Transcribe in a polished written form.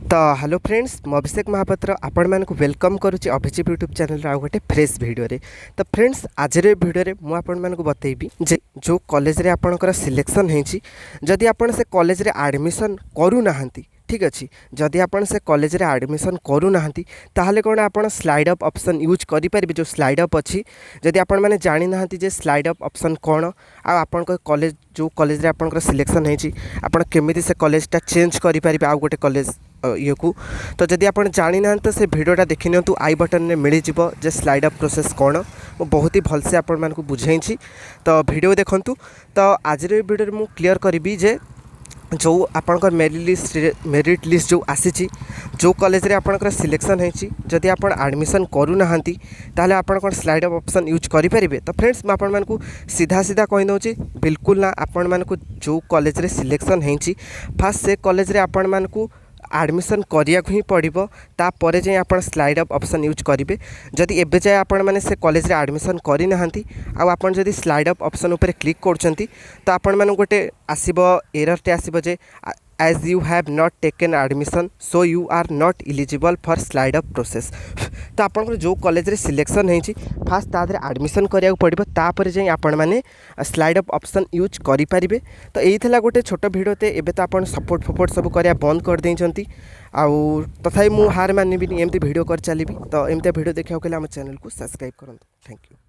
तो hello friends मु अभिषेक महापात्र आपण मानक वेलकम करुच्ची अभिजीत यूट्यूब चैनल आउ गोटे फ्रेश वीडियो रे। तो फ्रेंड्स आज वीडियो मु आपण मानक बतैबी जे जो कॉलेज रे आपणकर सिलेक्शन होईची जदि आपण से कॉलेज रे एडमिशन करू नाहंती ठीक अच्छे जदि आपण से कॉलेज रे एडमिशन करू नाहंती ताहले कोन आपण स्लाइड अप ऑप्शन यूज करि परिबे जो स्लाइड अप अछि जदि आपण माने जानि नाहंती जे स्लाइड अप ऑप्शन कोन आ आपण को कॉलेज जो कॉलेज रे आपणकर सिलेक्शन होईची आपण केमिति से कॉलेज टा चेंज करि परिबे आ गोटे कॉलेज ये को तो जदि आप जानी ना तो से वीडियोटा देखि नियंतु आई बटन में मिल जिवो जे स्लाइड अप प्रोसेस कौन मु बहुत ही भलसे आपण मानकु बुझाई तो वीडियो देखंतु। तो आज वीडियो मु क्लियर करी जे जो आपणकर मेरिट लिस्ट जो आसी जो कॉलेज रे आपणकर सिलेक्शन होईची जदि आपण एडमिशन करू नाहंती ताले आपण कोन स्लाइड अप ऑप्शन यूज करि परिबे। तो फ्रेंड्स मैं आपण मानकु सीधा सीधा कहि दउची बिल्कुल ना आपण मानकु जो कॉलेज रे सिलेक्शन होईची फास्ट से कॉलेज रे आपण मानकु एडमिशन करिया ही पड़ो तापर जाए आप स्लाइड अप ऑप्शन यूज करेंगे जदि एबे जाए आपण मैंने से कॉलेज रे एडमिशन करना आपड़ जदि स्लाइड अप ऑप्शन उपर क्लिक करछंती तो आपण मैंने गोटे आसीबो एरर टे आसीबो जे as you have not taken admission so you are not eligible for slide up process। तो आपन जो कॉलेज रे सिलेक्शन होईची फास्ट तादरे एडमिशन करिया पड़ो तापर जाए आपण माने स्लाइड अप ऑप्शन यूज करि परिबे। तो एई थला गोटे छोट वीडियो ते एबे तो आपन सपोर्ट सब करिया बंद कर देइचंती आउ तथापि मु हार मानिबिनी एमती वीडियो कर चलीबी। तो एमती वीडियो देखिया के लिए हम चैनल को सब्सक्राइब करंतु। Thank you.